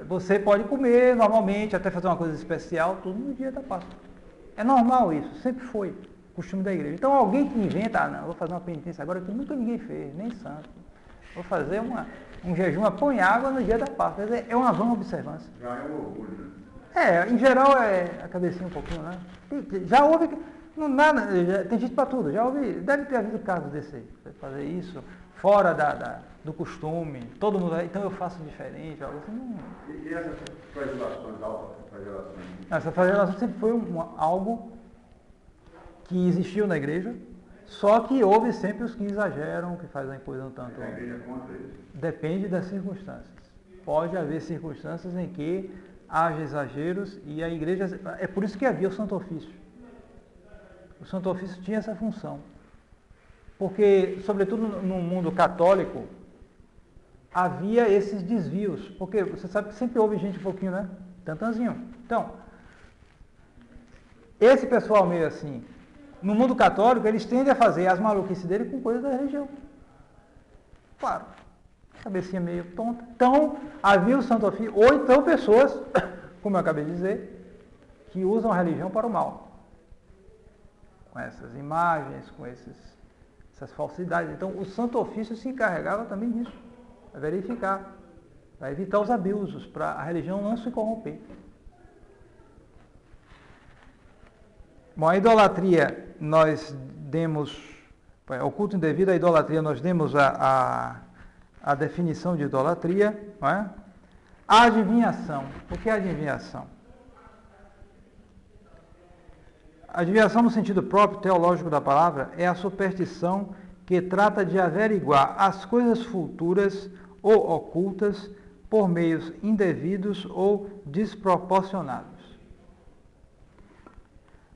você pode comer normalmente, até fazer uma coisa especial, tudo no dia da Páscoa. É normal isso, sempre foi costume da igreja. Então alguém que inventa, não, vou fazer uma penitência agora que nunca ninguém fez, nem santo. Vou fazer um jejum a pão e água no dia da Páscoa. É uma vã observância. Já é um orgulho, né? Em geral é a cabecinha um pouquinho, né? Já houve, não nada, tem gente para tudo, deve ter havido casos desse aí, fazer isso fora do costume, todo mundo, então eu faço diferente, algo assim. Não. E essas flagelações, autoflagelações? Essa flagelação sempre foi algo que existiu na igreja, só que houve sempre os que exageram, que fazem coisa um tanto. A igreja contra isso? Depende das circunstâncias. Pode haver circunstâncias em que haja exageros e a igreja... É por isso que havia o Santo Ofício. O Santo Ofício tinha essa função. Porque, sobretudo no mundo católico, havia esses desvios. Porque você sabe que sempre houve gente um pouquinho, né? Tantanzinho. Então, esse pessoal meio assim, no mundo católico, eles tendem a fazer as maluquices dele com coisas da religião. Claro. Cabecinha meio tonta. Então, havia o Santo Ofício, ou então pessoas, como eu acabei de dizer, que usam a religião para o mal. Com essas imagens, com essas falsidades. Então, o Santo Ofício se encarregava também disso, para verificar, para evitar os abusos, para a religião não se corromper. Bom, a idolatria, nós demos, o culto indevido, a idolatria, nós demos a definição de idolatria, não é? A adivinhação. O que é adivinhação? Adivinhação, no sentido próprio teológico da palavra, é a superstição que trata de averiguar as coisas futuras ou ocultas por meios indevidos ou desproporcionados.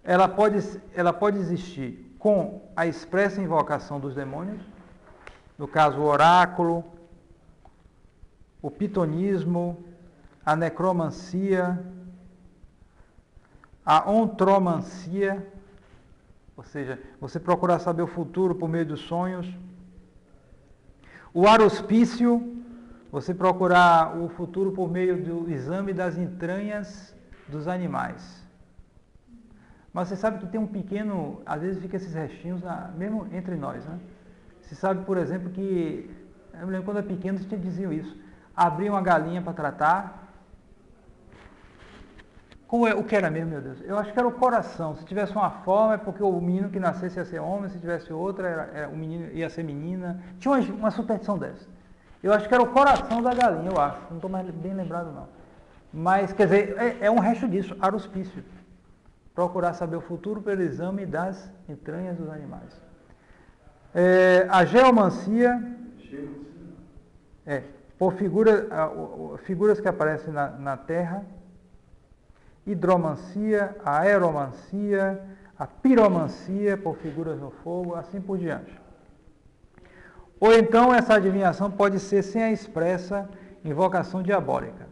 Ela pode existir com a expressa invocação dos demônios, no caso o oráculo, o pitonismo, a necromancia, a ontromancia, ou seja, você procurar saber o futuro por meio dos sonhos, o arospício, você procurar o futuro por meio do exame das entranhas dos animais. Mas você sabe que tem um pequeno, às vezes fica esses restinhos, mesmo entre nós, né? Você sabe, por exemplo, que, eu me lembro quando eu era pequeno, vocês diziam isso, abrir uma galinha para tratar. O que era mesmo, meu Deus? Eu acho que era o coração. Se tivesse uma forma, é porque o menino que nascesse ia ser homem, se tivesse outra, o menino ia ser menina. Tinha uma superstição dessa. Eu acho que era o coração da galinha, eu acho. Não estou mais bem lembrado, não. Mas, quer dizer, é um resto disso, arospício. Procurar saber o futuro pelo exame das entranhas dos animais. A geomancia, por figuras que aparecem na terra, hidromancia, a aeromancia, a piromancia, por figuras no fogo, assim por diante. Ou então essa adivinhação pode ser sem a expressa invocação diabólica.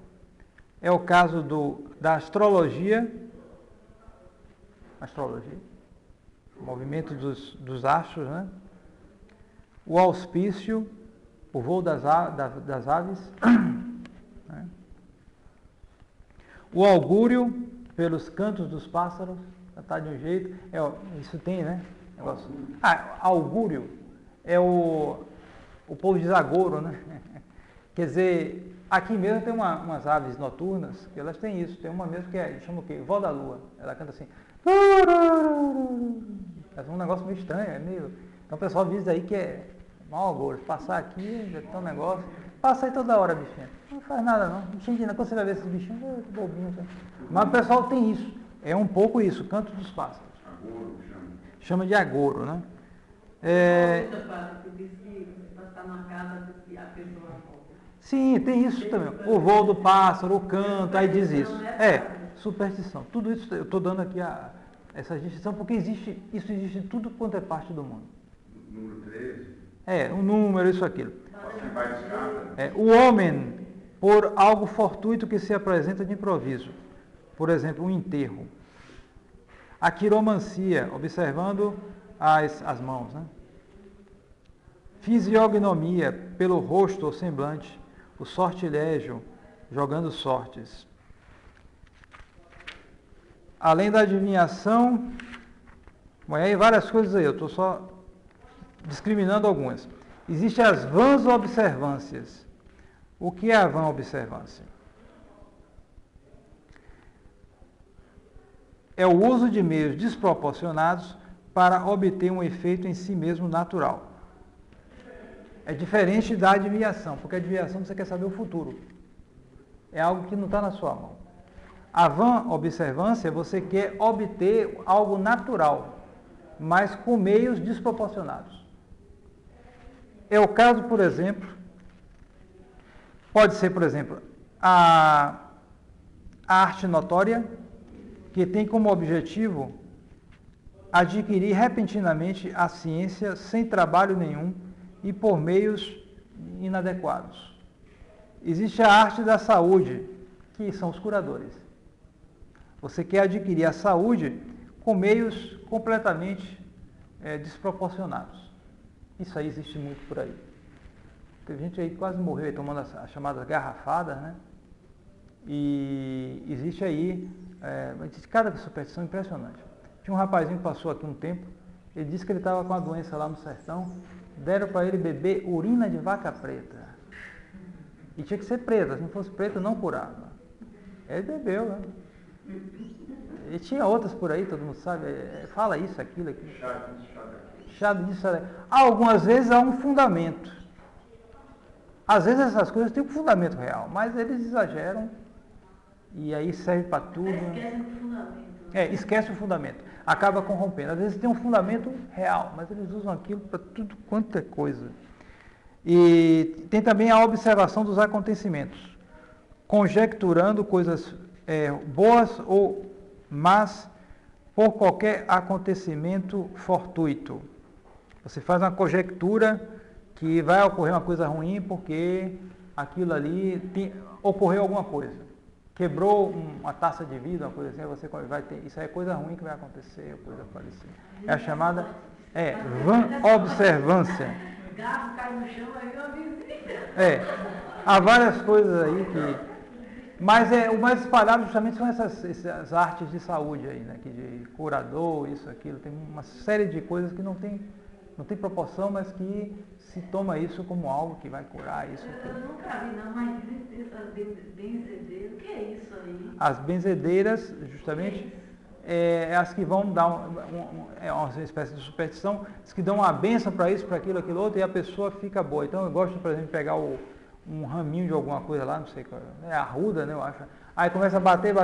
É o caso da astrologia, o movimento dos astros, né? O auspício, o voo das aves, né? O augúrio, pelos cantos dos pássaros, está de um jeito, isso tem, né? Negócio. Augúrio é o povo diz agouro, né? Quer dizer, aqui mesmo tem umas aves noturnas, que elas têm isso, tem uma mesmo que chama o quê? Vó da Lua, ela canta assim, é um negócio meio estranho, então o pessoal diz aí que é mau agouro, passar aqui, já tem um negócio, passa aí toda hora, bichinho, não faz nada não, bichinho de nada, quando você vai ver esses bichinhos, que bobinho, sabe? Mas o pessoal tem isso, é um pouco isso, canto dos pássaros. Agouro, chama de agouro, né? Outra parte que diz que você está na casa que a pessoa volta. Sim, tem isso também. O voo do pássaro, o canto, aí diz isso. Superstição. Tudo isso, eu estou dando aqui essa distinção, porque isso existe em tudo quanto é parte do mundo. Número 13. Um número, isso, aquilo. Assim vai descarta. O homem, por algo fortuito que se apresenta de improviso. Por exemplo, um enterro. A quiromancia, observando as mãos, né? Fisiognomia, pelo rosto ou semblante. O sortilégio, jogando sortes. Além da adivinhação, aí várias coisas aí, eu estou só discriminando algumas. Existem as vãs observâncias. O que é a vã observância? É o uso de meios desproporcionados para obter um efeito em si mesmo natural. É diferente da adivinhação, porque a adivinhação você quer saber o futuro. É algo que não está na sua mão. A vã observância, você quer obter algo natural, mas com meios desproporcionados. É o caso, por exemplo, pode ser, por exemplo, a arte notória, que tem como objetivo adquirir repentinamente a ciência sem trabalho nenhum e por meios inadequados. Existe a arte da saúde, que são os curadores. Você quer adquirir a saúde com meios completamente desproporcionados. Isso aí existe muito por aí. Tem gente aí que quase morreu aí, tomando as chamadas garrafadas, né? E existe aí, cada superstição impressionante. Tinha um rapazinho que passou aqui um tempo, ele disse que ele estava com uma doença lá no sertão, deram para ele beber urina de vaca preta. E tinha que ser preta, se não fosse preta não curava. Ele bebeu, né? E tinha outras por aí, todo mundo sabe, fala isso, aquilo, aquilo. Chá disso. Algumas vezes há um fundamento. Às vezes essas coisas têm um fundamento real, mas eles exageram e aí serve para tudo. Esquece o fundamento. Esquece o fundamento. Acaba corrompendo. Às vezes tem um fundamento real, mas eles usam aquilo para tudo quanto é coisa. E tem também a observação dos acontecimentos, conjecturando coisas boas ou más por qualquer acontecimento fortuito. Você faz uma conjectura que vai ocorrer uma coisa ruim porque aquilo ali ocorreu alguma coisa. Quebrou uma taça de vidro, uma coisa assim, você vai ter, isso aí é coisa ruim que vai acontecer, coisa parecida. É a chamada vã observância. Garfo cai no chão, aí eu vi. Há várias coisas aí que... Mas o mais espalhado justamente são essas artes de saúde aí, né? Que de curador, isso, aquilo. Tem uma série de coisas que não tem proporção, mas que se toma isso como algo que vai curar isso. Eu nunca vi não, mas essas benzedeiras, o que é isso aí? As benzedeiras, justamente, as que vão dar uma espécie de superstição, as que dão uma benção para isso, para aquilo, aquilo outro, e a pessoa fica boa. Então eu gosto, por exemplo, de pegar um raminho de alguma coisa lá, não sei qual é, arruda, né, eu acho. Aí começa a bater,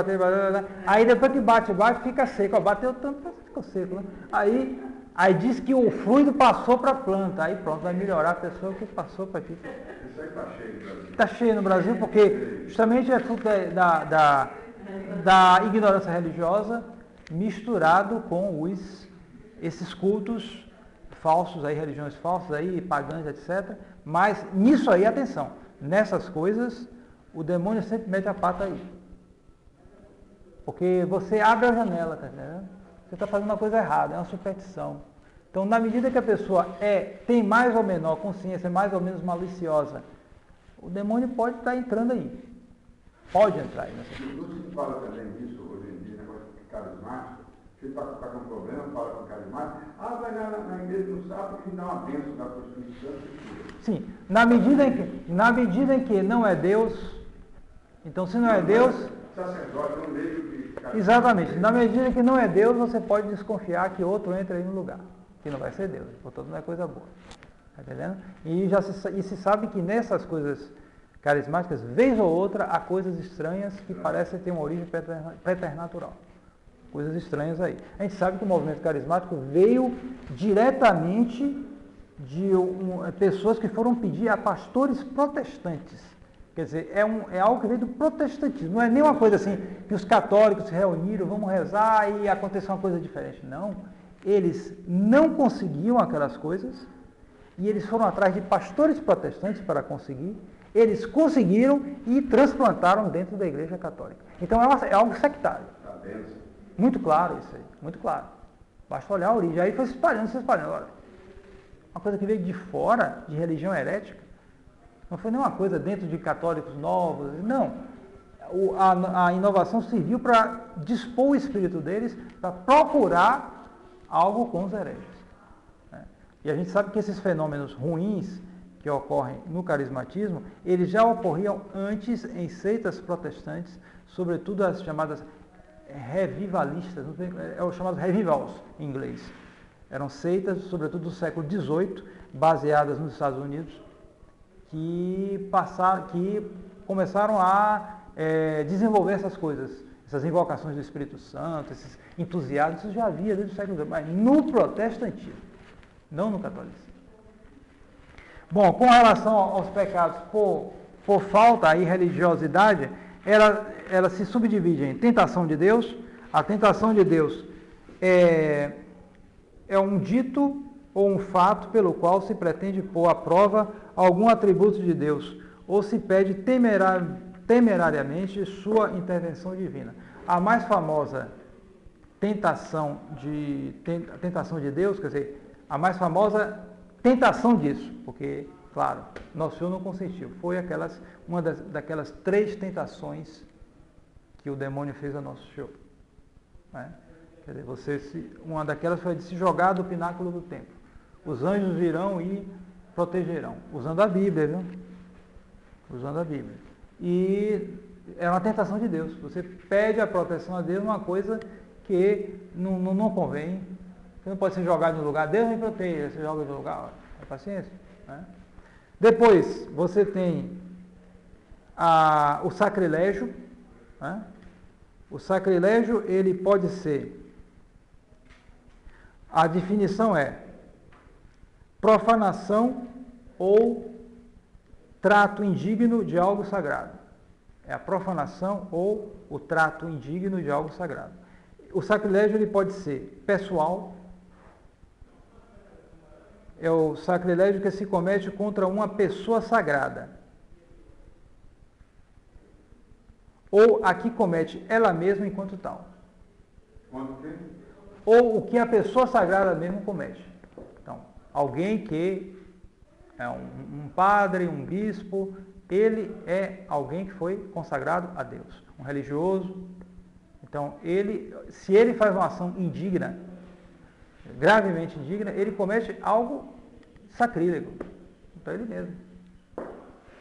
aí depois que bate, fica seco, bateu tanto, ficou seco, né? Aí diz que o fluido passou para a planta, aí pronto, vai melhorar a pessoa que passou para ti. Isso aí está cheio no Brasil. Está cheio no Brasil porque justamente é fruto da ignorância religiosa misturado com esses cultos falsos, aí, religiões falsas, aí, pagãs, etc. Mas nisso aí, atenção, nessas coisas, o demônio sempre mete a pata aí. Porque você abre a janela, tá entendendo? Você está fazendo uma coisa errada, é uma superstição. Então, na medida que a pessoa tem mais ou menor consciência, mais ou menos maliciosa, o demônio pode estar entrando aí. Pode entrar aí. Lúcio fala também disso hoje em dia, negócio de carismático. Você está com um problema, fala com carismático. Vai na igreja não sabe que dá uma bênção da Espírito Santo. Sim, na medida em que não é Deus, então se não é Deus... Sacerdote, eu leio de... Exatamente. Na medida que não é Deus, você pode desconfiar que outro entra aí no lugar. Que não vai ser Deus. Portanto, não é coisa boa. Está entendendo? E se sabe que nessas coisas carismáticas, vez ou outra, há coisas estranhas que parecem ter uma origem preternatural. Coisas estranhas aí. A gente sabe que o movimento carismático veio diretamente de pessoas que foram pedir a pastores protestantes Quer dizer, é algo que veio do protestantismo. Não é nem uma coisa assim que os católicos se reuniram, vamos rezar e aconteceu uma coisa diferente. Não. Eles não conseguiam aquelas coisas e eles foram atrás de pastores protestantes para conseguir. Eles conseguiram e transplantaram dentro da Igreja Católica. Então é algo sectário. Muito claro isso aí, muito claro. Basta olhar a origem. Aí foi se espalhando. Olha, uma coisa que veio de fora, de religião herética, não foi nenhuma coisa dentro de católicos novos, não. A inovação serviu para dispor o espírito deles, para procurar algo com os hereges. Né? E a gente sabe que esses fenômenos ruins que ocorrem no carismatismo, eles já ocorriam antes em seitas protestantes, sobretudo as chamadas revivalistas, é os chamados revivals em inglês. Eram seitas, sobretudo do século XVIII, baseadas nos Estados Unidos, que começaram a desenvolver essas coisas, essas invocações do Espírito Santo, esses entusiasmos, isso já havia desde o século XIX, mas no protestantismo, não no catolicismo. Bom, com relação aos pecados por falta e religiosidade, ela se subdivide em tentação de Deus. A tentação de Deus é um dito ou um fato pelo qual se pretende pôr à prova algum atributo de Deus, ou se pede temerariamente sua intervenção divina. A mais famosa tentação de Deus, quer dizer, a mais famosa tentação disso, porque, claro, nosso Senhor não consentiu. Foi uma daquelas 3 tentações que o demônio fez a nosso Senhor. Né? Quer dizer, uma daquelas foi de se jogar do pináculo do templo. Os anjos virão e protegerão. Usando a Bíblia, viu? Usando a Bíblia. E é uma tentação de Deus. Você pede a proteção a Deus numa coisa que não convém. Você não pode ser jogado no lugar. Deus me proteja. Você joga no lugar. É paciência. Né? Depois, você tem o sacrilégio. Né? O sacrilégio, ele pode ser... A definição é profanação ou trato indigno de algo sagrado. É a profanação ou o trato indigno de algo sagrado. O sacrilégio ele pode ser pessoal. É o sacrilégio que se comete contra uma pessoa sagrada. Ou a que comete ela mesma enquanto tal. Ou o que a pessoa sagrada mesmo comete. Então, alguém que é um padre, um bispo, ele é alguém que foi consagrado a Deus. Um religioso. Então, se ele faz uma ação indigna, gravemente indigna, ele comete algo sacrílego. Então, ele mesmo.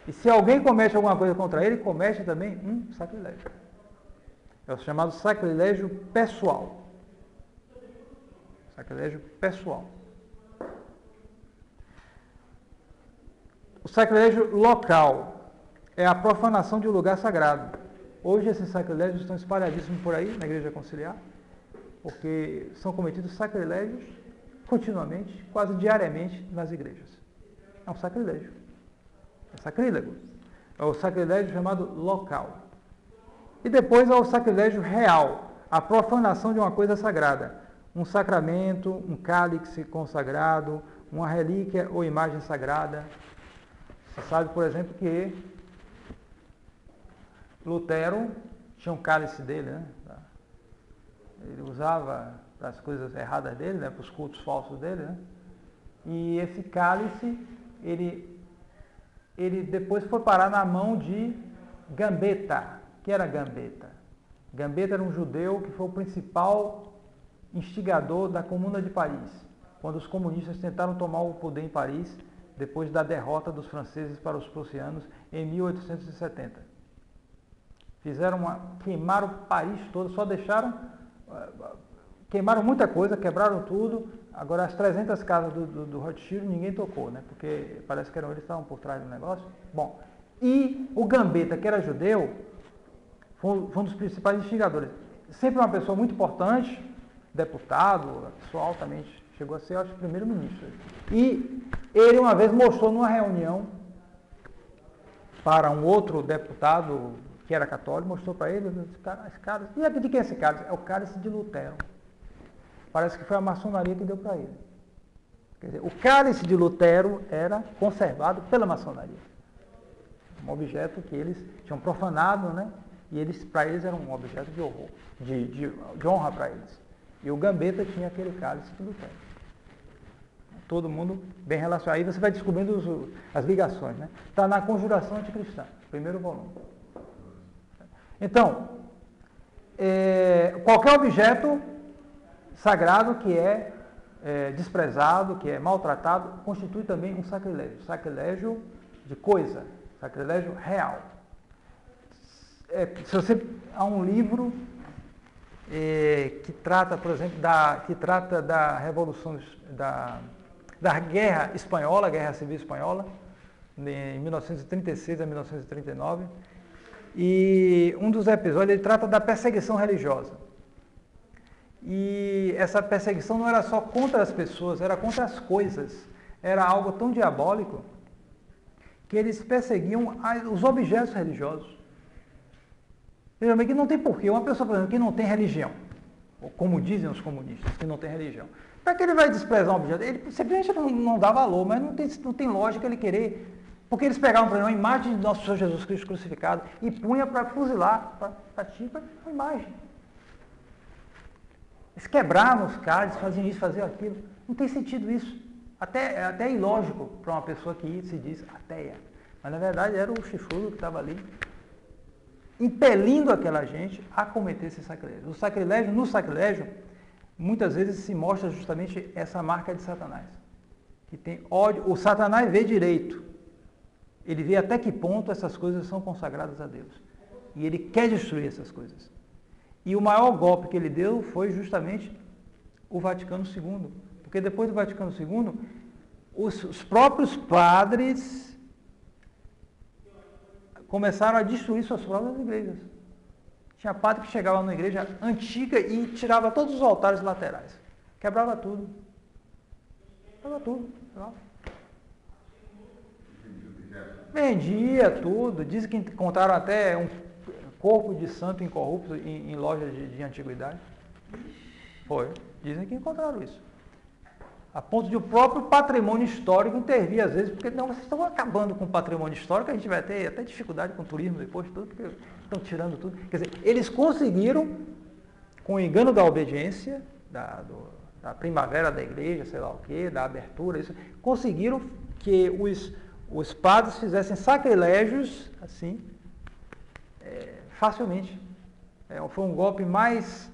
E se alguém comete alguma coisa contra ele, comete também um sacrilégio. É o chamado sacrilégio pessoal. Sacrilégio pessoal. O sacrilégio local é a profanação de um lugar sagrado. Hoje esses sacrilégios estão espalhadíssimos por aí na Igreja Conciliar, porque são cometidos sacrilégios continuamente, quase diariamente nas igrejas. É um sacrilégio. É sacrílego. É o sacrilégio chamado local. E depois é o sacrilégio real, a profanação de uma coisa sagrada. Um sacramento, um cálice consagrado, uma relíquia ou imagem sagrada. Você sabe, por exemplo, que Lutero tinha um cálice dele, né? Ele usava para as coisas erradas dele, né? Para os cultos falsos dele, né? E esse cálice, ele depois foi parar na mão de Gambetta. Que era Gambetta? Gambetta era um judeu que foi o principal instigador da Comuna de Paris, quando os comunistas tentaram tomar o poder em Paris, depois da derrota dos franceses para os prussianos em 1870. Queimaram Paris todo, queimaram muita coisa, quebraram tudo. Agora as 300 casas do Rothschild ninguém tocou, né? Porque parece que eles que estavam por trás do negócio. Bom, e o Gambetta, que era judeu, foi um dos principais instigadores. Sempre uma pessoa muito importante, deputado, pessoa altamente, chegou a ser, acho, primeiro-ministro. E ele uma vez mostrou numa reunião para um outro deputado que era católico, mostrou para ele, esse cálice, e de quem é esse cálice? É o cálice de Lutero. Parece que foi a maçonaria que deu para ele. Quer dizer, o cálice de Lutero era conservado pela maçonaria. Um objeto que eles tinham profanado, né? E para eles era um objeto de horror, de honra para eles. E o Gambetta tinha aquele cálice de Lutero. Todo mundo bem relacionado. Aí você vai descobrindo as ligações, né? Está na Conjuração Anticristã, primeiro volume. Então, qualquer objeto sagrado que é desprezado, que é maltratado, constitui também um sacrilégio. Sacrilégio de coisa, sacrilégio real. Se você há um livro que trata, por exemplo, da Revolução, da Guerra Espanhola, Guerra Civil Espanhola, em 1936 a 1939, e um dos episódios ele trata da perseguição religiosa. E essa perseguição não era só contra as pessoas, era contra as coisas. Era algo tão diabólico que eles perseguiam os objetos religiosos. Veja bem que não tem porquê. Uma pessoa, por exemplo, que não tem religião, ou como dizem os comunistas, que não tem religião, para que ele vai desprezar um objeto? Ele simplesmente não dá valor, mas não tem lógica ele querer. Porque eles pegavam, por exemplo, a imagem de nosso Senhor Jesus Cristo crucificado e punha para fuzilar, para a imagem. Eles quebravam os cálices, faziam isso, faziam aquilo. Não tem sentido isso. Até é ilógico para uma pessoa que se diz ateia. Mas na verdade era o chifrudo que estava ali, impelindo aquela gente a cometer esse sacrilégio. No sacrilégio, muitas vezes se mostra justamente essa marca de Satanás. Que tem ódio. O Satanás vê direito. Ele vê até que ponto essas coisas são consagradas a Deus. E ele quer destruir essas coisas. E o maior golpe que ele deu foi justamente o Vaticano II. Porque depois do Vaticano II, os próprios padres começaram a destruir suas próprias igrejas. Tinha padre que chegava numa igreja antiga e tirava todos os altares laterais. Quebrava tudo. Quebrava tudo. Vendia tudo. Dizem que encontraram até um corpo de santo incorrupto em lojas de antiguidade. Foi. Dizem que encontraram isso. A ponto de o próprio patrimônio histórico intervir às vezes, porque não, vocês estão acabando com o patrimônio histórico, a gente vai ter até dificuldade com o turismo depois, tudo, porque estão tirando tudo. Quer dizer, eles conseguiram, com o engano da obediência, da primavera da igreja, sei lá o quê, da abertura, isso, conseguiram que os padres fizessem sacrilégios, assim, facilmente. Foi um golpe mais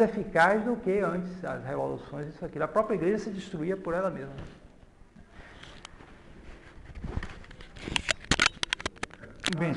eficaz do que antes as revoluções, isso aqui. A própria igreja se destruía por ela mesma. Bem,